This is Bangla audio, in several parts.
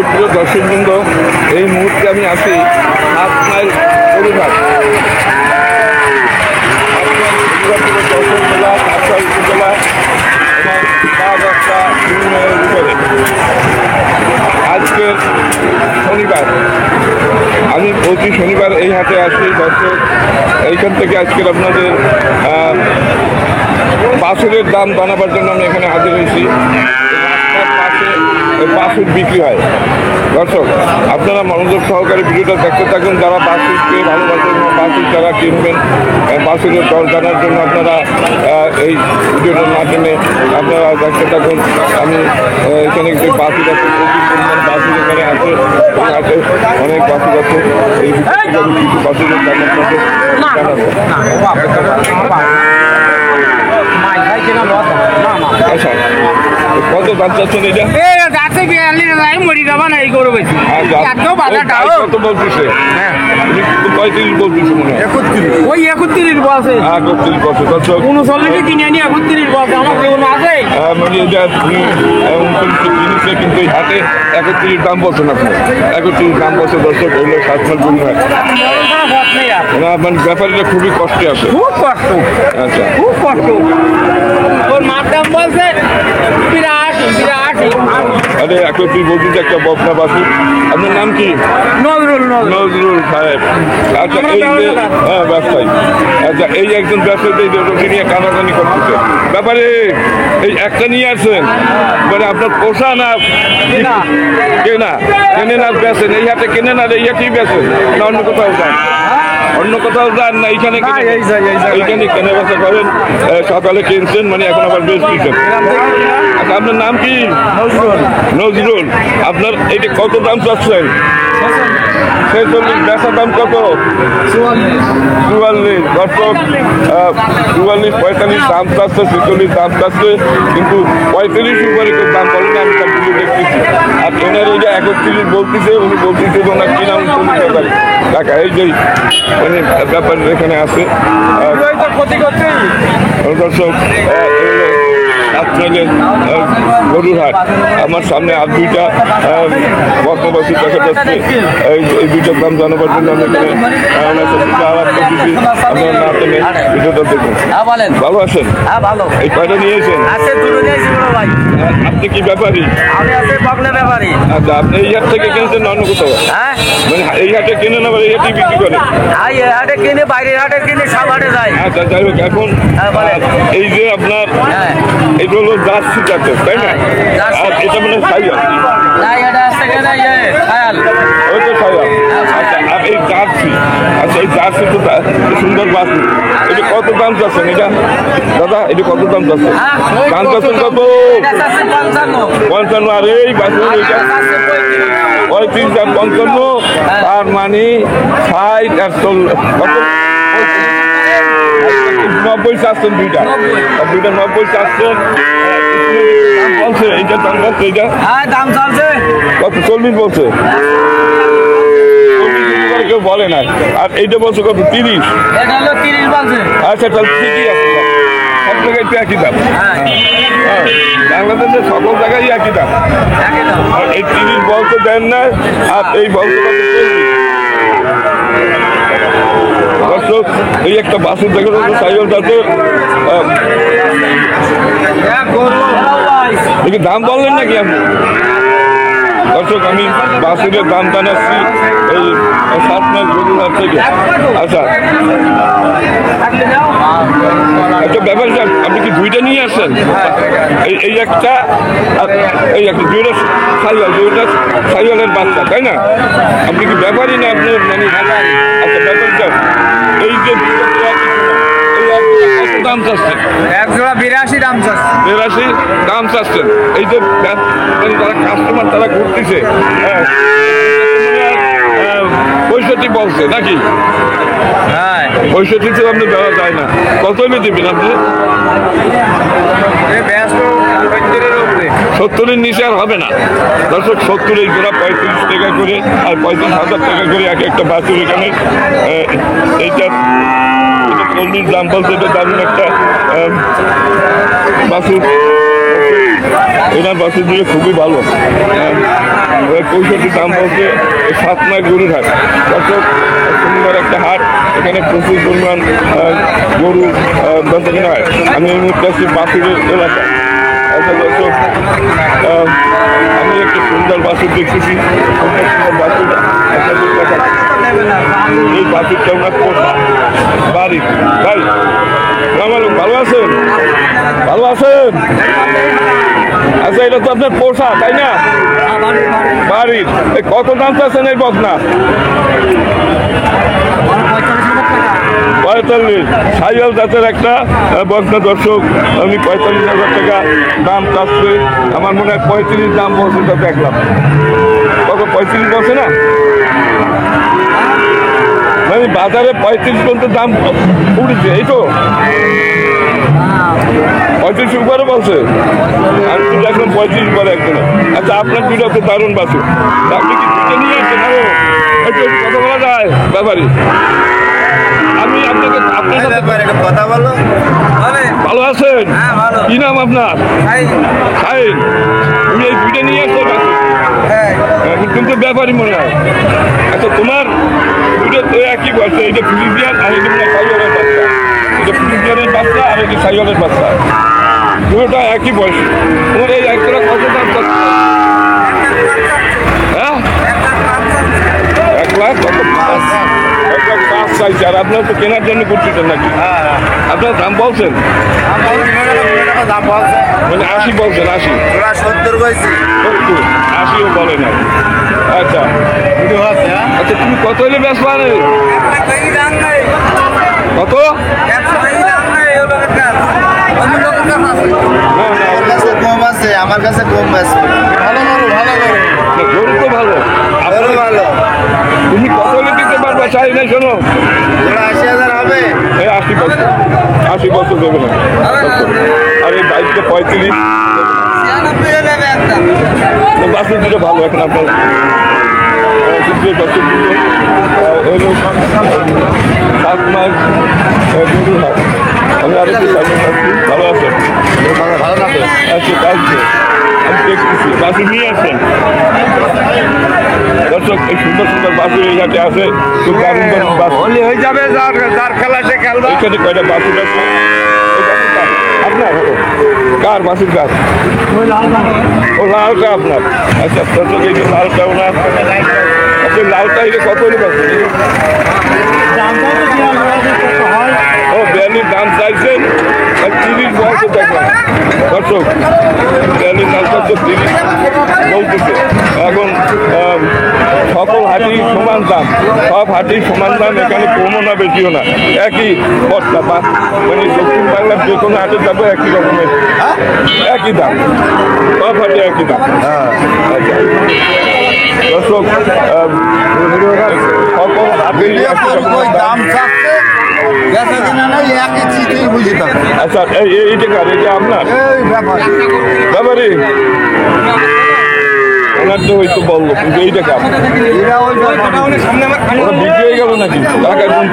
সুপ্রিয় দর্শকবৃন্দ, এই মুহূর্তে আমি আছি 7 মাইল গরুরহাট। যশোর জেলা, কাছাড় উপজেলা এবং আজকের শনিবার, আমি প্রতি শনিবার এই হাটে আসি। দর্শক, এইখান থেকে আজকের আপনাদের বাছুরের দাম জানাবার জন্য আমি এখানে হাজির হয়েছি। বাছুর বিক্রি হয়। দর্শক, আপনারা মনোযোগ সহকারে ভিডিওটা দেখতে থাকুন। যারা বাছুরকে ভালোবাসেন, বাছুর যারা কিনবেন, বাছুরের দর জানার জন্য আপনারা এই ভিডিওটার মাধ্যমে আপনারা দেখতে থাকুন। আমি এখানে একটি বাছুর আছে, প্রচুর পরিমাণ বাছুর এখানে আছে, অনেক বাছুর আছে। এই কিছু বাছুরের দাম আপনাকে আচ্ছা, কত দাম চাচ্ছেন এটা? কত বলতেছে? 35 বলতেছে মনে হয়। 31 বলছে। 31 বলছে। দর্শক, 39 কিনে আনি 31 বলছে। আমার কেমন আছে? মানে এটা 29 কিনেছে, কিন্তু এই হাটে 31 দাম বলছেন আপনি। 31 দাম বলছে। দর্শক, হইলো 7 মাইল গরুরহাট। মানে ব্যাপারীরা খুবই কষ্টে আছে। খুব কষ্ট। আচ্ছা, খুব কষ্ট। ওর মার দাম বলছে 82। আরে 31 বলতেছে একটা বকনা বাছুর। আপনার নাম কি? নজরুল সাহেব। আচ্ছা, এই যে ব্যবসায়ী। আচ্ছা, এই একজন ব্যবসায়ী রোগী নিয়ে কানাকানি করতেছে। ব্যাপারে এই একটা নিয়ে আসছেন, মানে আপনার পোষা না কেনা? কেনেন আর বেছেন? এই হাটে কেনেন আর এই হাটেই বেছেন না অন্য কোথাও যান? অন্য কোথাও যান না, এইখানে এইখানে কেনে বেচা করেন। সকালে কিনছেন, মানে এখন আবার বেশ দিচ্ছেন। আচ্ছা, আপনার নাম কি? নজরুল। আপনার এইটা কত দাম চাচ্ছেন? 46। বেচার দাম কত? 44। দর্শক, 44, 45 দাম চাচ্ছে, 46 দাম চাচ্ছে, কিন্তু 35 উপরে কেউ দাম বলেন। আমি তার ভিডিও দেখতেছি। আর এনার এই যে 31 বলতেছে, উনি বলতেছে ওনার কি নাম? 40 টাকা। এই যে মানে ব্যাপার এখানে আছে। দর্শক, গরুরহাট। আমার সামনে আর দুইটা বর্তমাসী দেখা যাচ্ছে। এই দুইটার দাম জানাবার জন্য আমি এখানে আপনার না টেনে ভিডিওটা দেখুন। ভালো আছেন? এই কয়টা নিয়েছেন? আপনি কি ব্যাপারী? আচ্ছা, আপনি এই হাট থেকে কিনছেন না অন্য কোথাও? মানে এই হাটে কেনেন আবার এই হাটে বিক্রি করেন? বাইরের হাটে কিনে সব হাটে যায়। আচ্ছা, যাই হোক, এখন এই যে আপনার এটা হলো জার্সি জাতের, তাই না? আর এটা মানে সাইয়াল। ওই তো সাইয়াল। আচ্ছা, আর এই জার্সি, আচ্ছা এই জার্সি তো সুন্দর বাছুর। এটা কত দাম চাচ্ছেন এটা দাদা? এটা কত দাম চাচ্ছেন? দাম চাচ্ছেন কত? 55। আর এই বাছুর এটা 35 আর 55, তার মানে 60 আর 90 চাচ্ছেন। দুইটা 90 চাচ্ছেন। বলছে এইটার দাম বলছে, এইটা কত? 40 বলছে। কেউ বলে না। আর এইটা বলছে কত? 30। আচ্ছা, তাহলে ঠিকই আছে। সব জায়গায় তো একই দাম। বাংলাদেশের সকল জায়গায় একই দাম। আর এই 30 বলতে দেন না, আর এই বলতে কত? 40। দর্শক, এই একটা বাছুর দেখে সাইকেল জাতের। দাম বললেন নাকি আপনি? দর্শক, আমি বাছুরের দাম জানাচ্ছি এই 7 মাইল গরুরহাট থেকে। আচ্ছা, একটা ব্যাপার, আপনি কি দুইটা নিয়ে আসেন? এই একটা আর এই একটা, দুইটা সাইকেল, দুইটা সাইকেলের বাচ্চা, তাই না? আপনি কি ব্যাপারই না? আপনি মানে আচ্ছা, ব্যাপারটা এই যে দাম চাচ্ছেন? 82 দাম চাচ্ছে। 82 দাম চাচ্ছেন। এই যে যারা কাস্টমার তারা ঘুরতেছে, 65 বলছে নাকি? 65 তো আপনি দেওয়া যায় না। কত হলে দেবেন আপনি? 70-এর নিচে আর হবে না। দর্শক, 70 এই জোড়া 35 টাকা করে, আর 35,000 টাকা করে এক একটা বাছুর এখানে। এইটা 40 দাম বলছে। এটা দারুণ একটা বাছুর। এনার বাছুর দিয়ে খুবই ভালো। 65 দাম বলছে 7 মাস গরুর হাট। দর্শক সুন্দর একটা হাট, এখানে প্রচুর পরিমাণ গরু বেচা কেনা হয়। আমি এই মুহূর্তে আছি বাছুরের এলাকায়। আচ্ছা দর্শক, আমি একটি সুন্দর বাছুর দেখতেছি, সুন্দর সুন্দর বাছুর। এই বাছুরটা ওনার বাড়ি। ভাই ভালো আছেন? ভালো আছেন? আচ্ছা, এটা তো আপনার পোষা, তাই না? বাড়ির। কত দাম চাচ্ছেন এই বকনা? 45। সাইয়াল জাতের একটা বকনা দর্শক, আমি 45,000 টাকা দাম চাচ্ছে। আমার মনে হয় 35 দাম বলছে, তো দেখলাম। কত 35 বলছে না? মানে বাজারে 35 পর্যন্ত দাম উঠেছে, এই তো 35 উপরে বলছে। আমি তো দেখলাম 35 উপরে একজন। আচ্ছা, আপনার দুটো তো দারুণ বাসু, আপনি কি দুটো নিয়ে আসছেন? আরো একটু কথা বলা যায় ব্যাপারী? আমি আপনাকে আপনার সাথে কথা বলো। ভালো আছেন? কি নাম আপনার? সাইন। তুমি এই দুইটা নিয়ে আসছো বাসু, কিন্তু ব্যাপারই মনে হয়। আচ্ছা, তোমার দুটো তো একই বয়সে, এইটা ফিলিপিয়ান আর এটা মনে হয় সাইওয়ালের বাচ্চা। এটা ফিলিপিয়ানের বাচ্চা আর এটা সাইওয়ালের বাচ্চা, দুটোটা একই বয়স। তোমার এই একটা কত দাম চাচ্ছে? হ্যাঁ, 1 লাখ কত? 1,05,000 চাইছে। আর আপনার তো কেনার জন্য করছিলেন নাকি? আপনার দাম বলছেন? মানে 80 বলছেন? 80 80ও বলে না। আচ্ছা আচ্ছা, তুমি কত হলে ব্যাস পারে? কত? আমার কাছে কম আছে। ভালো গরু তো ভালো, আপনার ভালো। তুমি কত হলে দিতে পারবা? চাই না, শোনো, 80,000 হবে। এই 80 বছর দেবে না। আর এই বাইকটা 35। বাসের দুটো ভালো। এখন আপনার বছর হলো 7 মাস গরুর হাট। আমি আরেকটু ভালো আছেন? আচ্ছা, কালকে আমি দেখতেছি বাসে নিয়ে আসছেন। দর্শক, এই সুন্দর সুন্দর বাসুর এই হাটে আছে, খুব দারুণ দারুণ বাস হয়ে যাবে, যার খেলা সে খেলবে। এখানে কয়টা বাসুর আছে? আপনার কার বাসুর কার? ও লালটা আপনার। আচ্ছা দর্শক, এই যে লালটা ওনার। আচ্ছা, লালটা এটা কত হলে বাসুর? ও 42 দাম চাইছেন, আর 30 বয়সে দেখলাম। দর্শক, 42 দাম চাচ্ছে, 30 বলতেছে। এখন সকল হাটি সমান দাম, সব হাটি সমান দাম, এখানে কমও না বেশিও না, একই বস্তা। মানে দক্ষিণ বাংলার যে কোনো হাটে যাবো একই রকমের, একই দাম, সব হাটে একই দাম। আচ্ছা দর্শক, সকল হাটে একই রকমের দাম। আচ্ছা, এইটা কার? এটা আপনার ব্যাপারে? ওনার তো হয়তো বললো, কিন্তু এইটা কার? ওটা বিক্রি হয়ে গেল নাকি? টাকা যখন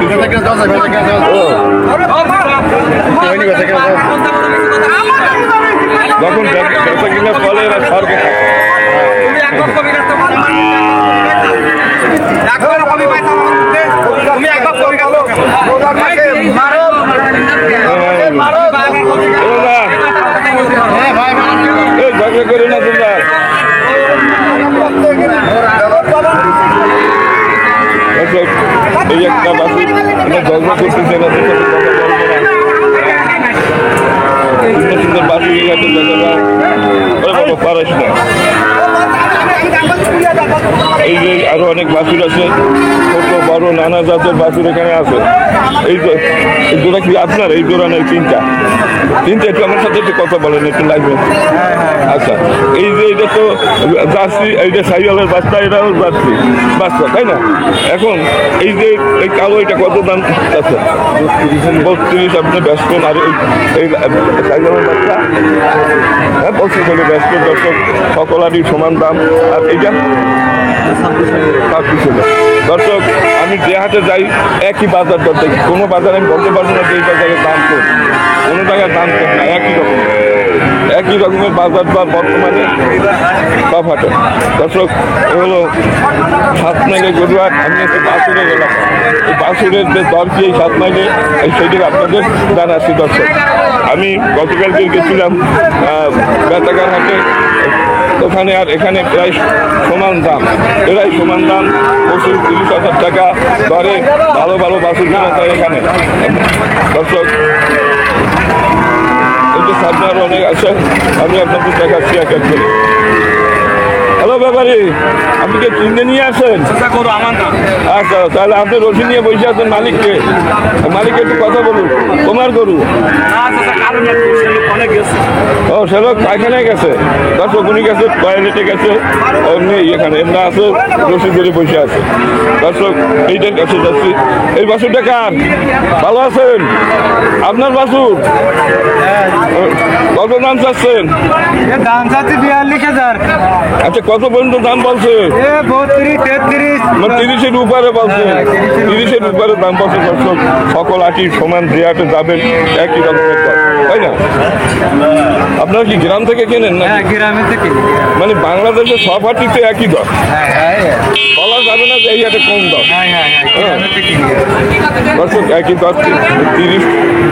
বেচা কিনা চলে, এরা সরকে থাকে। ঝগড়া করে না তোমরা। এই একটা বাসি ঝগড়া করতেছে না, সুন্দর সুন্দর বাসি পারিস না। এই যে আরো অনেক বাছুর আছে, ছোট বড় নানা জাতের বাছুর এখানে আছে। এই জোড়া কি আপনার? এই জোড়া নয়, তিনটা একটু আমার সাথে একটু কথা বলেন, একটু লাগবে। আচ্ছা, এই যে এটা তো জার্সি, এইটা সাইওয়ালের বাচ্চা, এটাও জার্সি বাচ্চা, তাই না? এখন এই যে এই কালো, এটা কত দাম আছে? 32 আপনি ব্যস্ত। আর এই সাইওয়ালের বাচ্চা 25 হলে ব্যস্ত। দর্শক, সকলারই সমান দাম। আর এইটা 26 হলে। দর্শক, আমি যে হাটে যাই একই বাজার দর দেখি, কোনো বাজারে আমি বলতে পারবো না যে এই বাজারের দাম কম, কোনো জায়গায় দাম কম না, একই রকম একই রকমের বাজার দর বর্তমানে সব হাটে। দর্শক এ হলো 7 মাইলের গরুহাট। আমি একটু বাসুরে গেলাম, এই বাসুরের যে দর কি এই 7 মাইলে সেটি আপনাদের জানাচ্ছি। দর্শক আমি গতকালকে গেছিলাম বেতাকার হাটে, ওখানে আর এখানে প্রায় সমান দাম, প্রায় সমান দাম। 25-30 হাজার টাকা দরে ভালো ভালো বাসুর কেনা যায় এখানে। দর্শক এই যে সামনে আরো অনেক আছে, আমি আপনাদের দেখাচ্ছি এক এক করে। হ্যালো ব্যাপারী, আপনি কে কিনে নিয়ে আসেন? আচ্ছা, তাহলে আপনি রশি নিয়ে বসে আছেন। মালিককে একটু কথা বলুন। তোমার গরু? ও সে লোক পায়খানায় গেছে। দর্শক উনি গেছে, টয়লেটে গেছে, এমনি এখানে এমনি আছে, রশি ধরে বসে আছে। দর্শক এইটার কাছে যাচ্ছি। এই বাছুরটা কার? ভালো আছেন? আপনার বাছুর? কত দাম চাচ্ছেন? দাম চাচ্ছি 42,000। আচ্ছা, কত পর্যন্ত দাম বলছে? 32-33। 30-এর উপরে বলছে, 30-এর উপরে দাম বলছে। দর্শক সকল আটি সমান যে হাটে যাবেন একই রকমের দাম, তাই না? আপনারা কি গ্রাম থেকে কেনেন না? গ্রামে থেকে। মানে বাংলাদেশের সব হাটিতে একই দর, বলা যাবে না যে এই হাটে কম দর। দর্শক একই দর, 30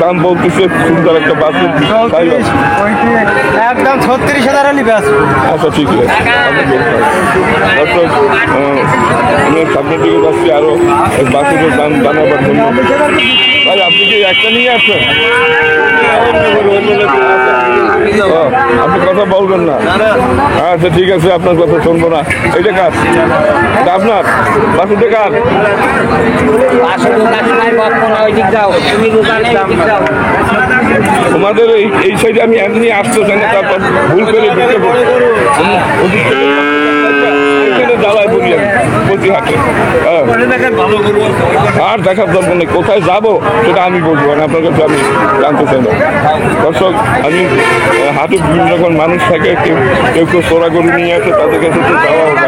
দাম বলতেছে। সুন্দর একটা বাছুর, তাই না? একদম 36,000 নিবে। আচ্ছা ঠিক আছে। দর্শক আমি সামনের দিকে যাচ্ছি আরো বাছুরের দাম জানাবার জন্য। ভাই আপনি কি একটা নিয়ে আসছেন? আপনি কথা বলবেন না? আচ্ছা ঠিক আছে, আপনার কথা শুনবো না। এইটা কার? এটা আপনার বাছুরটা কার? তোমাদের এই সাইডে আমি এমনি আসতে চাই না, তারপর ভুল করে ঢুকে জ্বালায় পড়ি আমি প্রতি হাটে। আর দেখার দরকার নেই, কোথায় যাবো সেটা আমি বলবো না, আপনার কাছে আমি জানতে চাই না। দর্শক আমি হাটে বিভিন্ন রকম মানুষ থাকে, কেউ কেউ চোরা গরু নিয়ে আসে, তাদের কাছে তো যাওয়া হয়।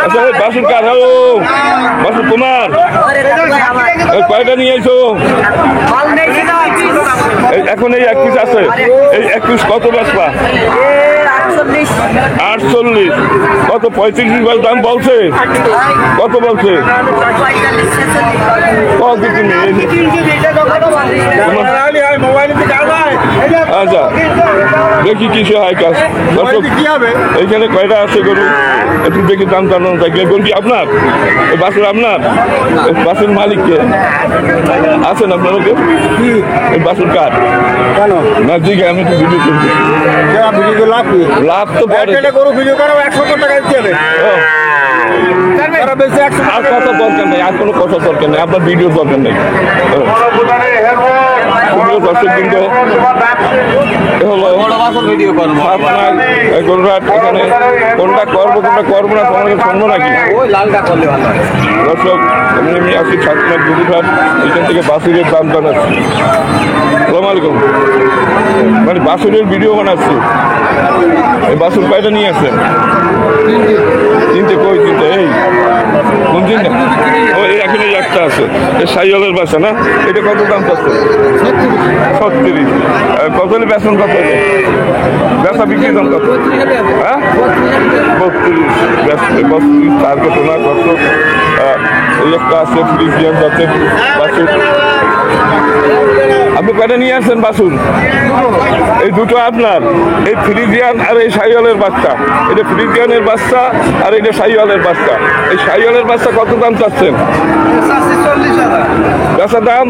আচ্ছা বাসুর কার? হ্যালো বাসুর তোমার? কয়টা নিয়ে এসো? এখন এই 1 পিস আছে, এই 1 পিস কত বেচবা? 48। কত? 35 দাম বলছে? কত বলছে? আচ্ছা দেখি কিছু হয় কাজ। এইখানে কয়টা আছে গরু একটু দেখি, দাম জানানো থাকলে। গরু কি আপনার? এই বাছুর আপনার? বাছুর মালিককে আছেন আপনার? ওকে এই বাছুর কার? না ঠিক আছে, আমি তো ভিডিও করছি। লাভ তো গরু ভিডিও করো 170 টাকা দিতে হবে। আর কথা দরকার নেই, আর কোনো কথা দরকার নেই, আপনার ভিডিও দরকার নেই। দর্শক কিন্তু হলো গরুহাট। এখানে কোনটা করবো কোনটা করবো না তোমাকে শুনবো নাকি? দর্শক আমি আছি ছাত্র গরুহাট, এখান থেকে বাছুরের দাম জানাচ্ছি। আসসালামু আলাইকুম। মানে বাছুরের ভিডিও বানাচ্ছি। এই বাছুর কয়টা নিয়ে আসছেন? 3টে। কই 3টে? এই কোন 3টা? ও এখন এই একটা আছে, এই সাইওয়ালের বাচ্চা না? এটা কত দাম পাচ্ছে? 36। কত হলে বেতন কত? বেচা বিক্রি দাম কত? হ্যাঁ 32। তার কত না কত? এই একটা আছে ফ্রিজিয়ান জাতের বাছুর। আপনি কয়টা নিয়ে আসছেন বাছুর? এই দুটো আপনার? এই ফ্রিজিয়ান আর এই সাইওয়ালের বাচ্চা? এটা ফ্রিজিয়ানের বাচ্চা আর এটা সাইওয়ালের বাচ্চা। এই সাইওয়ালের বাচ্চা কত দাম চাচ্ছেন? বেচা দাম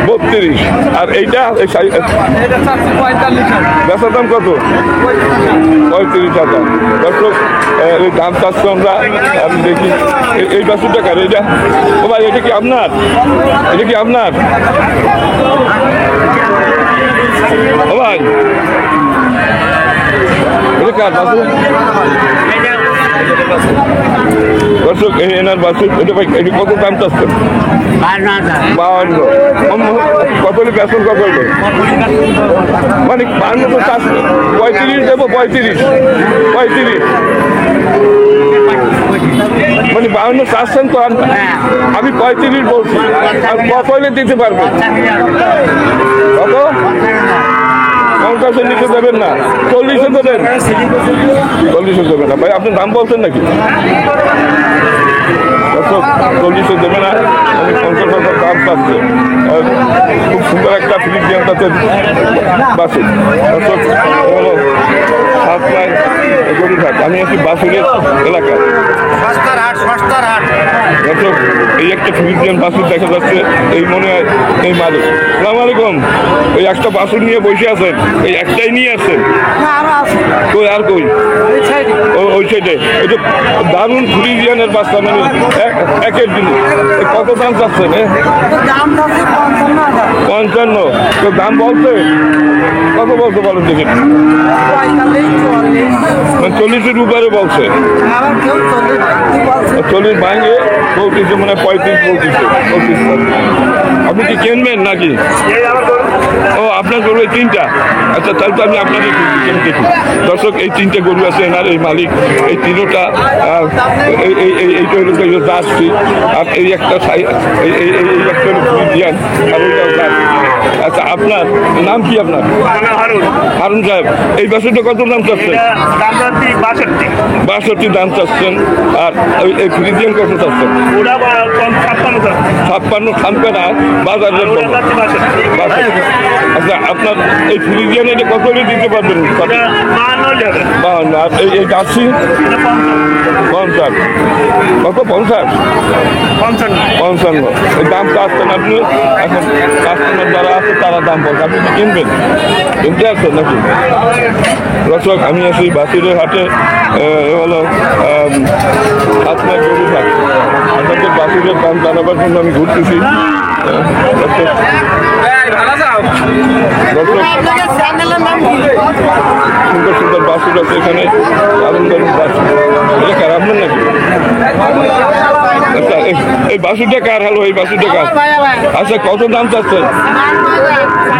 32। আর এইটা বেচা দাম কত? 35,000। দর্শক এই দাম চাচ্ছি আমরা। আমি দেখি এই বাছুরটা কার? এটা ও ভাই, এটা কি আপনার? এটা কি আপনার? ও ভাই এটা কার বাছুর? দর্শক এই এনার বাছুর। এটা ভাই এটা কত দাম চাচ্ছেন? 52। কত হলে বেতন কত হইবে? মানে 52 তো চাচ্ছেন। 35 দেবো। 35। মানে 52 চাচ্ছেন তো? আমি 35 বলছি। আর কত হলে দিতে পারবেন? কত? 50-এর নিচে দেবেন না, 40-এ দেবেন, 40-এ দেবেন না ভাই, আপনি দাম বলছেন নাকি? 40-এ দেবে না, আমি 50,000 দাম পাচ্ছে। খুব সুন্দর একটা ফ্রিজিয়ান জাতের বাছুর। হলো 7 লাইন গরুঘাট। আমি আছি বাছুরের এলাকায়। দর্শক, এই একটা ফ্রিজিয়ান বাছুর দেখা যাচ্ছে, এই মনে হয় এই মালিক। সালাম আলাইকুম। এই একটা বাছুর নিয়ে বসে আছেন, এই একটাই নিয়ে আসছেন? কই আর কই? ওই সাইডে। এই যে দারুণ ফ্রিজিয়ানের বাচ্চা, মানে একের জিনিস। কত দাম চাচ্ছেন? 55। তো দাম বলছে কত বলতে বলেন দেখি? 40-এর উপরে বলছে। 40 ভাঙে বলতেছে, মানে 35 বলতেছে। আপনি কি কিনবেন নাকি? ও, আপনার গরু এই 3টা? আচ্ছা, তাহলে তো আমি আপনাকে দেখি। দর্শক, এই 3টে গরু আছে এনার, এই মালিক। এই 3টা এইটা হলো জার্সি, আর এই একটা এই একটা হলো ফ্রিজিয়ান, আর ওইটাও জার্সি। আচ্ছা, আপনার নাম কি? আপনার হারুন সাহেব। এই বাছুরটা কত দাম চাচ্ছেন? 62 দাম চাচ্ছেন। আর এই ফ্রিজিয়ান কত চাচ্ছেন? 56 থামবে না বাজারের। আচ্ছা, আপনার এই ফ্রিজিয়ান এটা কত হলে দিতে পারবেন? 52। আর এই জার্সি 50। কত? 50? 55। এই দাম চাচ্ছেন আপনি। এখন কাস্টমার যারা আছে তারা দাম বলছে, আপনি কি কিনবেন? কিনতে আসছেন নাকি? দর্শক, আমি আছি বাছুরের হাটে। হলো 7 লাখ গরু হাট। আপনাদের বাছুরের দাম জানাবার জন্য আমি ঘুরতেছি। দর্শক, সুন্দর সুন্দর বাছুর আছে এখানে, দারুণ দারুণ বাছুর। এটা কার? আপনার নাকি? আচ্ছা, এই বাছুরটা কার? হলো এই বাছুরটা কার? আচ্ছা, কত দাম চাচ্ছেন?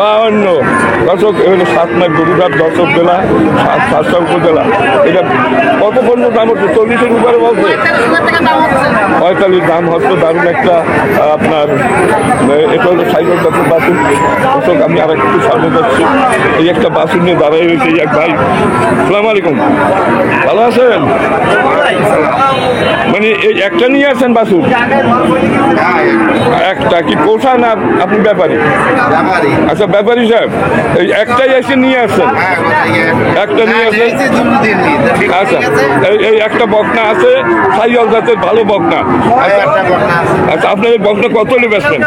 52। দর্শক, এগুলো 7 লাখ গরুঘাট, দর্শক জেলা, 7 উপজেলা। এটা কত পর্যন্ত দাম হচ্ছে? 40-এর উপরে বলছে। 45 দাম হচ্ছে। দারুণ একটা আপনার, এটা হলো সাইকেল জাতের বাছুর। দর্শক, আমি আর একটু সামনে যাচ্ছি। এই একটা বাছুর নিয়ে দাঁড়াই রয়েছে এক ভাই। সালাম আলাইকুম, ভালো আছেন? মানে এই একটা নিয়ে আসছেন বাছুর? একটা কি পোষা না আপনি ব্যাপারী? আচ্ছা, ব্যাপারী সাহেব, এই একটাই এসে নিয়ে আসছেন? একটা নিয়ে আসছেন। আচ্ছা, এই একটা বকনা আছে, সাইকেল জাতের ভালো বকনা। আচ্ছা, আপনার এই বকনা কত হলে বেচবেন?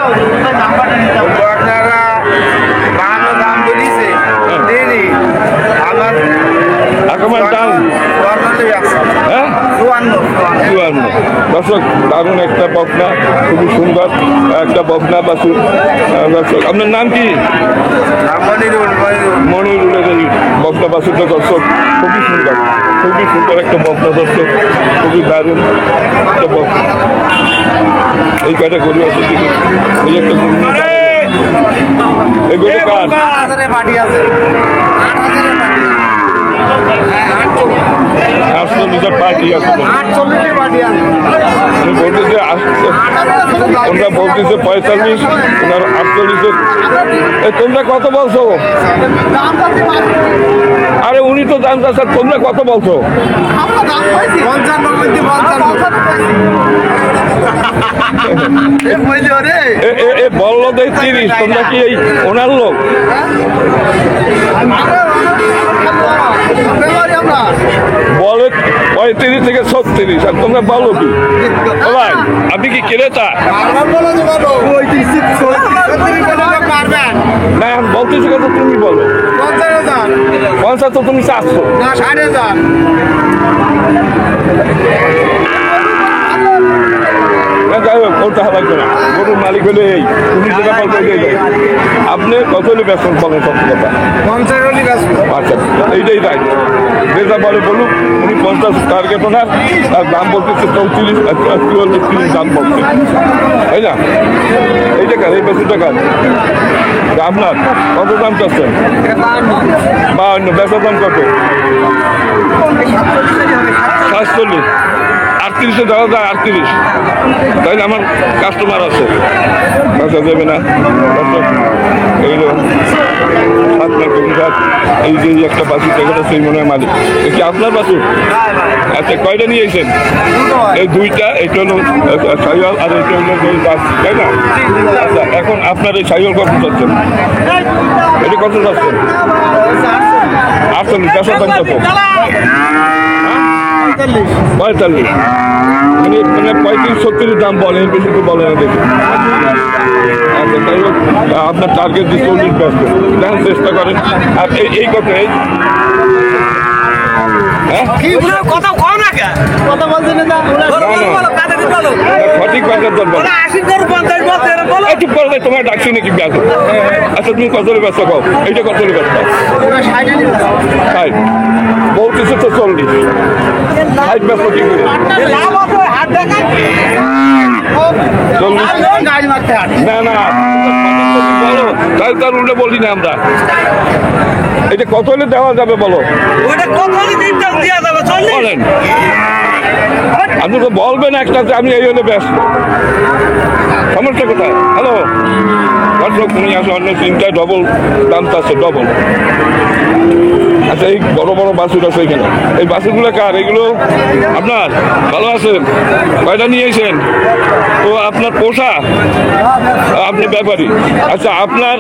হ্যাঁ, 54। দর্শক, দারুণ একটা বকনা, খুবই সুন্দর একটা বকনা বাছুর। দর্শক, আপনার নাম কি? মনিরুলের এই বকনা বাছুরটা। দর্শক, খুবই সুন্দর, খুবই সুন্দর একটা বকনা। দর্শক, খুবই দারুণ একটা বকনা। এই কয়টা গরু আছে, এই একটা গরু। এই গরু কার? পার্টি আছে। ওরা বলতেছে 45, ওনার 48। তোমরা কত বলছো? আরে উনি তো দাম চাচ্ছেন, তোমরা কত বলছো? বললো 30। তোমরা কি এই ওনার লোক? বলে 35 থেকে 36, আর তোমরা বলো কি? ভাই, আপনি কি ক্রেতা? না, বলতেছি কত তুমি বলো? 50 তো তুমি চাচ্ছ। যাই হোক, ওটা লাগবে না। গরুর মালিক হলে এই তুমি যেটা বলতে, আপনি কত হলে ব্যস্ত বলেন? সব কথা 50 হলে ব্যস্ত। আচ্ছা, এইটাই তাই, যেটা বলে বলুক। উনি 50 টার্গেট ওনার, তার দাম বলতেছে 34, 44 দাম বলছে, তাই না? এইটা কার? এই 50 টাকার আপনার কত দাম চাচ্ছেন? 52। বেচার দাম কত? 47। 38-এ দেওয়া যায়, 38, তাইলে আমার কাস্টমার আছে, আচ্ছা দেবে না দর্শক। এইগুলো আপনার কবিঘাট, এই যে একটা বাসুর জায়গাটা সেই মনে হয় মালিক, এ কি আপনার বাসুর? আচ্ছা কয়টা নিয়েছেন? এই দুইটা, এটা হলো সাইওয়াল আর এটা হলো বাস, তাই না? আচ্ছা এখন আপনার এই সাইওয়াল কত চাচ্ছেন? এটা কত চাচ্ছেন? 48, বেচার দাম কত? 45, মানে 35-36 দাম বলেন, বেশি তো বলে না দেখি। আচ্ছা তাই হোক, আপনার টার্গেট দিয়ে 40 ব্যস্ত দেখেন, চেষ্টা করেন। আর এই কথা হ্যাঁ কথা কও না কে? কথা বলছেন না? সঠিক কথার দরকার। চুপ করে দেয়, তোমার ডাকছি নাকি ব্যাস? আচ্ছা তুমি কত ব্যস্ত খাও, এইটা কত ব্যস্ত? 60 বলতেছে তো 40, 60 ব্যস্ত কি করে? 40 না না, বলো তাই, তার উল্টে বলি না আমরা। এটা কত হলে দেওয়া যাবে বলো? বলেন, আপনি তো বলবেন একটাতে, আমি এই হলে ব্যস্ত, সমস্যা কোথায়? হ্যালো দর্শক, তুমি আসো, অন্য চিন্তায় ডবল দাম চাচ্ছে, ডবল। আচ্ছা এই বড় বড় বাসুর আছে এখানে, এই বাসুরগুলো কার? এগুলো আপনার? ভালো আছেন? কয়টা নিয়েছেন? তো আপনার পোষা? আপনি ব্যাপারী? আচ্ছা আপনার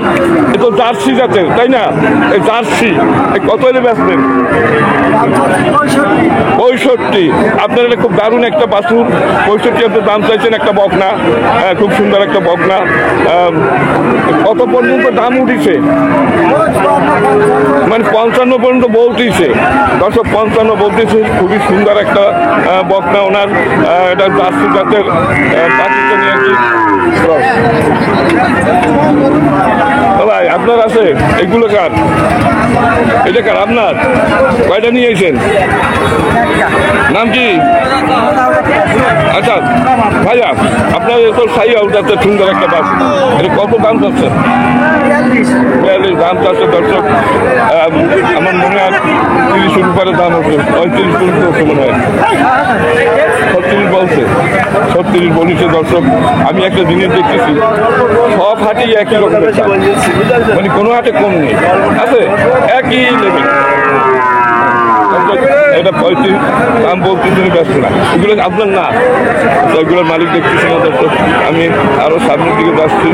এ তো জার্সি জাতের, তাই না? এই জার্সি কত হলে বেচবেন? 65। আপনার এটা খুব দারুণ একটা বাছুর, 65 আপনার দাম চাইছেন, একটা বকনা, খুব সুন্দর একটা বকনা। কত পর্যন্ত দাম উঠেছে? মানে 55 পর্যন্ত বলতেছে দর্শক, 55 বলতেছে। খুবই সুন্দর একটা বকনা ওনার, এটা জার্সি জাতের পাকিস্তানি আর কি। ভাই আপনার আছে? এগুলো কার? এটা কার আপনার? কয়টা নিয়েছেন? নাম কি? আচ্ছা ভাইয়া, আপনার তো সাইয়াল জাতের সুন্দর একটা বাস, এটা কত দাম চাচ্ছে? 42 দাম চাচ্ছে দর্শক। আমার মনে হয় 30 উপরে দাম হচ্ছে, 35 পর্যন্ত হচ্ছে মনে হয়। 36 বলছে, 36 বলেছে দর্শক। আমি একটা জিনিস দেখতেছি, সব হাটেই একই রকমের দাম, মানে কোনো হাটে কম নেই, আছে একই লেভেল। এটা 35 দাম বলতেছি, ব্যস্ত না, এগুলো আপনার না, এগুলোর মালিক দেখতেছি না দর্শক। আমি আরো সামনের দিকে যাচ্ছি,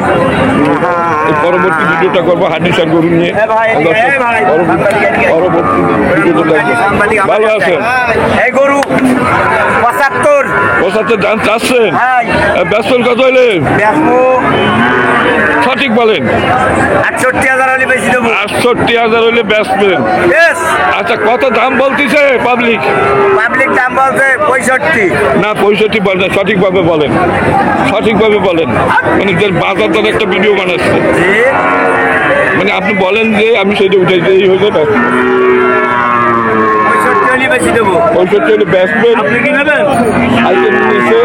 পরবর্তী ভিডিওটা করবো হাডিসার গরু নিয়ে। পরবর্তী ভিডিওটা দেখবো। ভালো আছেন? এই গরু 75 দাম চাচ্ছেন? ব্যস্ত কত হইলে? সঠিক বলেন। 68,000 হলে বেশি দেবো। 68,000 হলে বেচবেন? আচ্ছা কত দাম বলতেছে পাবলিক? পাবলিক দাম বলছে 65। না 65 বলেন, সঠিকভাবে বলেন, সঠিকভাবে বলেন। মানে যে বাজার দর একটা ভিডিও বানাচ্ছে, মানে আপনি বলেন যে আমি সেটা উঠাইতে এই হয়ে যাবে। 65 হলে বেশি দেবো। 65 হলে বেচবেন? আপনি কি নেবেন? আইটেম নিয়েছে,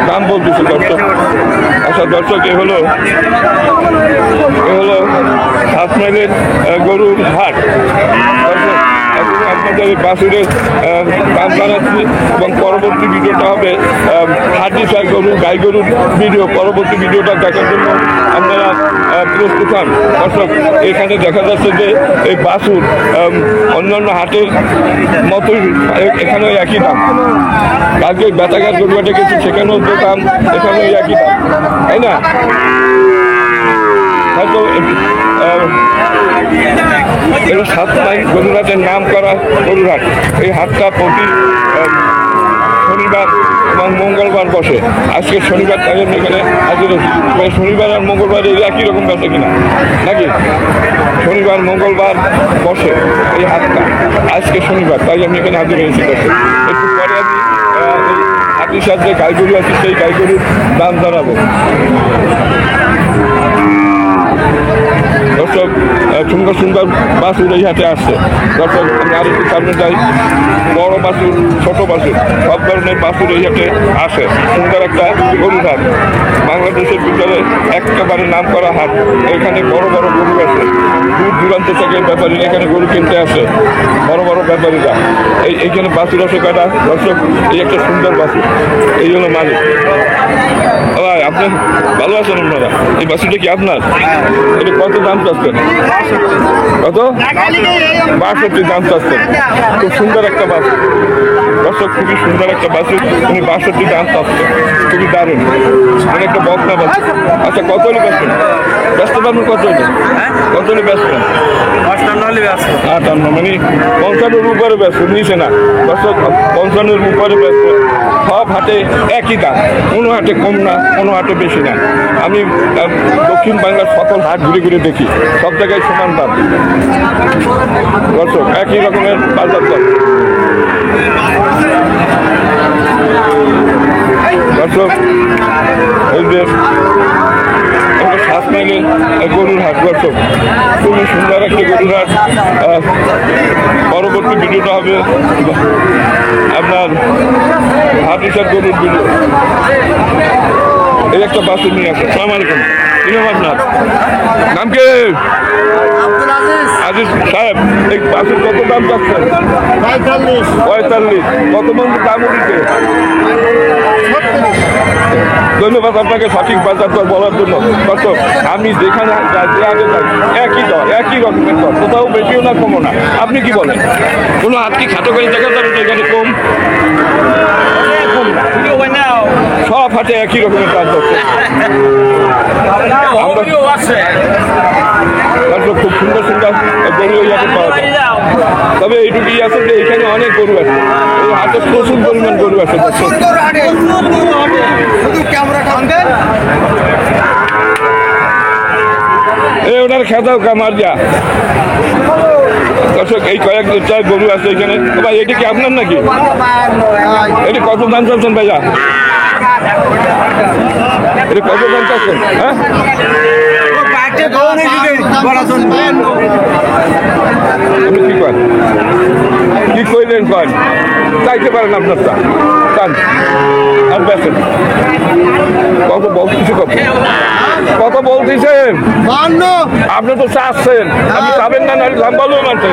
দাম বলতেছে দর্শক। আচ্ছা দর্শক, এ হলো 7 মাইলের গরুর হাট। দর্শক, এখন আপনাদের বাছুরের দাম জানাচ্ছি, এবং পরবর্তী ভিডিওটা হবে হাডিসার গরু, গাই গরুর ভিডিও। পরবর্তী ভিডিওটা দেখার জন্য আপনারা প্রস্তুত হন। দর্শক, এখানে দেখা যাচ্ছে যে এই বাছুর অন্যান্য হাটের মতোই এখানেও একই দাম। কালকে বেতাঘাট গরু হাটে গেছি, সেখানেও যে দাম, এখানেও একই দাম, তাই না? হয়তো এটা 7 মাইল গরুরহাটের নাম করা গরুরহাট। এই হাটটা প্রতি শনিবার এবং মঙ্গলবার বসে। আজকে শনিবার, তাই আমি এখানে হাজির হয়েছি। শনিবার আর মঙ্গলবার এই একই রকম বেচে কিনা নাকি? শনিবার মঙ্গলবার বসে এই হাটটা, আজকে শনিবার, তাই আমি এখানে হাজির হয়েছি। একটু পরে আমি হাতির সাথে গাই গরু আছে, সেই গাই গরুর দাম জানাবো। দর্শক সুন্দর সুন্দর বাছুর এই হাটে আসছে। দর্শক আমি আরেকটু সামনে যাই, বড় বাছুর ছোট বাছুর সব ধরনের বাছুর এই হাটে আসে। সুন্দর একটা গরুর হাট, বাংলাদেশের ভিতরে একেবারে নাম করা হাট। এখানে বড় বড় গরু আছে, দূর দূরান্ত থেকে ব্যাপারীরা এখানে গরু কিনতে আসে, বড় বড় ব্যাপারীরা। এইখানে বাছুর আছে কয়টা দর্শক? এই একটা সুন্দর বাছুর, এই হলো মালিক। ভাই আপনি ভালো আছেন? আপনারা এই বাছুরটা কি আপনার? এটা কত দাম চাচ্ছেন? কত? 62 দাম চাচ্ছেন। খুব সুন্দর একটা বাছুর দর্শক, খুবই সুন্দর একটা বাছুর। উনি 62 দাম চাচ্ছেন, খুবই দারুণ। মানে একটা বকনা বাছুর। আচ্ছা কত হলে বেচবেন? ব্যস্ত পাবেন কত হলে? কত হলে বেচবেন? 58 মানে 55 উপরে বেচবেন, নিচে না দর্শক, 55 উপরে বেচবেন। সব হাটে একই দাম, কোনো হাটে কম না, কোনো হাটে বেশি না। আমি দক্ষিণ বাংলার সকল হাট ঘুরে ঘুরে দেখি, সব জায়গায় সমান দাম দর্শক, একই রকমের বাজার দাম দর্শক। এই যে সাত মাইলের গরুর হাট দর্শক, খুবই সুন্দর একটা গরুর হাট। পরবর্তী ভিডিওটা হবে আপনার হাটিসার গরুর ভিডিও। এই একটা বাসে নিয়ে আসে। সালাম আলাইকুম, কি নাম আপনার? নাম কে? আজিজ সাহেব, এই বাসের কত দাম চাচ্ছেন? 45। কত মন্দির দাম উঠেছে? ধন্যবাদ আপনাকে সঠিক বাজার দর বলার জন্য। কত আমি যেখানে আগে যাই একই দর, একই রকমের দর, কোথাও বেশিও না কমও না। আপনি কি বলেন? কোনো হাত কি খাটো করে দেখা যাবে তো এখানে কম? সব হাটে একই রকমের কাজ হচ্ছে। খুব সুন্দর সুন্দর গরু এই হাটে পাওয়া যায়। তবে এইটুকুই আছে যে এখানে অনেক গরু আছে, এই হাটে প্রচুর পরিমাণ গরু আছে। ওনার খেতাও কামার যা দর্শক, এই কয়েকটা গরু আছে এখানে। ভাই এটা কি আপনার নাকি? এটা কত দাম চাচ্ছেন ভাইয়া? এটা কত দাম চাচ্ছেন? হ্যাঁ আপনি কি করেন? কি কইলেন কন? চাইতে পারেন আপনারটা চান আর বেছেন। কত বলতেছে? কত বলতেছেন? আপনি তো চাচ্ছেন, আপনি চাবেন না, না দাম বলবেন মানতে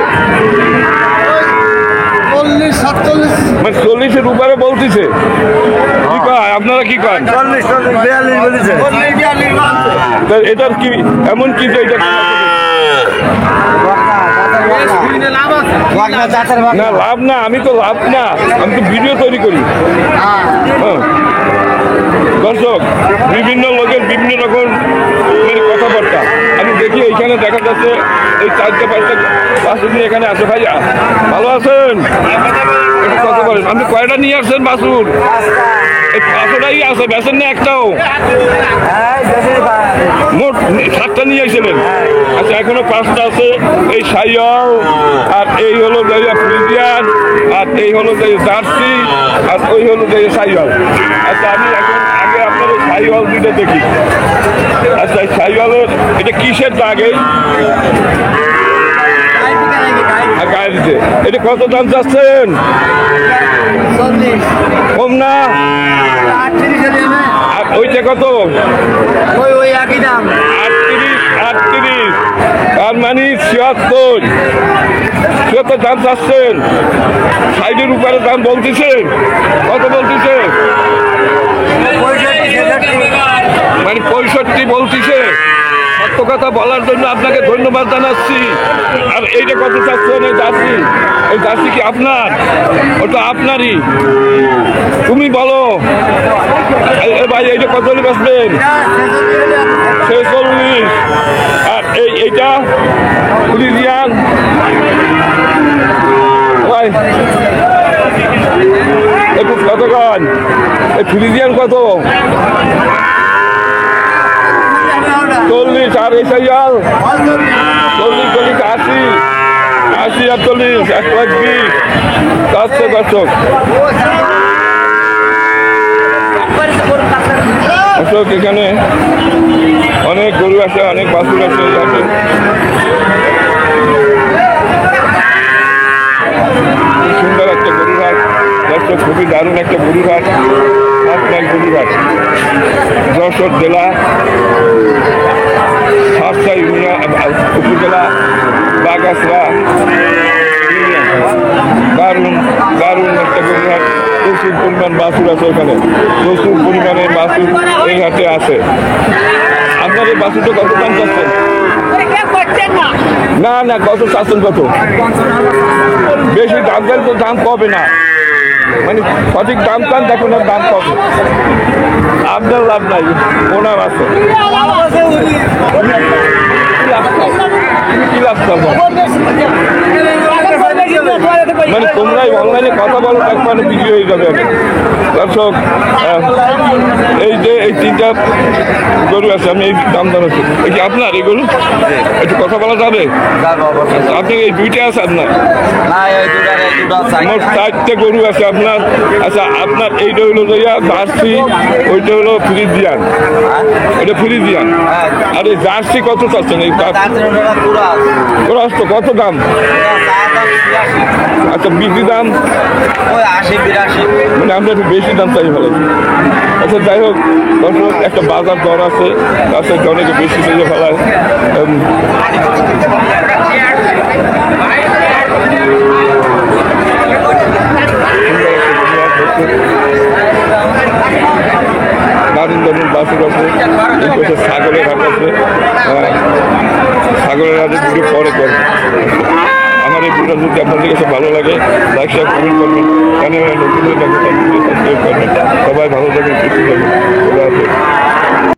40-47 উপরে বলতেছে। কি কয় আপনারা? কি কয়? 40-42 এটার কি এমন কি যে এটা না লাভ না? আমি তো লাভ না, আমি তো ভিডিও তৈরি করি। দর্শক, বিভিন্ন লোকের বিভিন্ন রকম কথাবার্তা আমি দেখি। এইখানে দেখা যাচ্ছে এই 4-5টা বাছুর নিয়ে এখানে আছে। ভাইয়া ভালো আছেন? কত করেন? আপনি কয়টা নিয়ে আসছেন বাছুর? এই 5টাই আছে, বেছেন না একটাও? মোট 7টা নিয়ে আসছিলেন। আচ্ছা এখনো 5টা আছে। এই সাইয়াল, আর এই হলো ফ্রিজিয়ান, আর এই হলো জার্সি, আর ওই হলো সাইয়াল। আচ্ছা আমি এখন আগে আপনার সাইওয়াল দুইটা দেখি। আচ্ছা সাইওয়ালের এটা কিসের দাগ? গায়ে দিতে। এটা কত দাম চাচ্ছেন? কম না? আর ওইটা কত? ওই একই দাম 38। তার মানে 76 দাম চাচ্ছেন। সাইডের উপরে দাম বলতেছেন কত? বলতেছে মানে 65 বলতেছে। সত্য কথা বলার জন্য আপনাকে ধন্যবাদ জানাচ্ছি। আর এইটা কত চাচ্ছেন? এই জার্সি, এই জার্সি কি আপনার? ওটা আপনারই, তুমি বলো ভাই এইটা কত হলে বেচবেন? 46। আর এইটা ফ্রিজিয়ান ভাই একটু কত কন? এই ফ্রিজিয়ান কত? 40। আর এই সাইয়াল 40 80 আর 40 120 চাচ্ছে দর্শক। অশোক এখানে অনেক গরু আছে, অনেক বাছুর আছে এই হাটে। খুব সুন্দর একটা গরুর হাট দর্শক, খুবই দারুণ একটা গরুর হাট, আপনার গরুর হাট যশোর জেলা সাতটা উপজেলা বাগাসরা ইউনিয়ন। দারুণ দারুণ একটা গরুর হাট, প্রচুর পরিমাণ বাছুর আছে এখানে, প্রচুর পরিমাণে বাছুর এই হাটে আছে। আপনার এই বাছুরটা কত দাম চাচ্ছেন? না না, কত চাচ্ছেন? কত বেশি দাম চান তো দাম কবে না, মানে সঠিক দাম চান দেখুন আর দাম কবে, আপনার লাভ নাই, ওনার আছে কি লাভ করবো? মানে তোমরাই অনলাইনে কথা বলো, একবারে বিক্রি হয়ে যাবে। আমি দর্শক এই যে এই তিনটা গরু আছে, আমি এই দাম জানাচ্ছি, এই কি আপনার এই গরু একটু কথা বলা যাবে? আপনি এই দুইটা আছে আপনার? মোট 4টে গরু আছে আপনার। আচ্ছা, আপনার এইটা হলো জার্সি, ওইটা হলো ফ্রিজিয়ান, এটা ফ্রিজিয়ান। আর এই জার্সি কত চাচ্ছেন? এই ক্রস তো কত দাম? আচ্ছা, বিক্রি দাম ওই 80-82। মানে আমরা একটু বেশি দাম চাই ভালো। আচ্ছা, যাই হোক দর্শক, একটা বাজার দর আছে, তার সাথে অনেকে বেশি চাইলে ফেলায়। দারুণ দারুণ বাছুর আছে, এই পাশে ছাগলের হাট আছে। ছাগলের হাটে দুটো পরে করবে। আমার এই ভিডিওটা যদি আপনাদের কাছে ভালো লাগে, লাইক শেয়ার কমেন্ট করবেন, চ্যানেলে নতুন হয়ে থাকবে সাবস্ক্রাইব করবেন। সবাই ভালো থাকবেন, সুস্থ থাকবেন।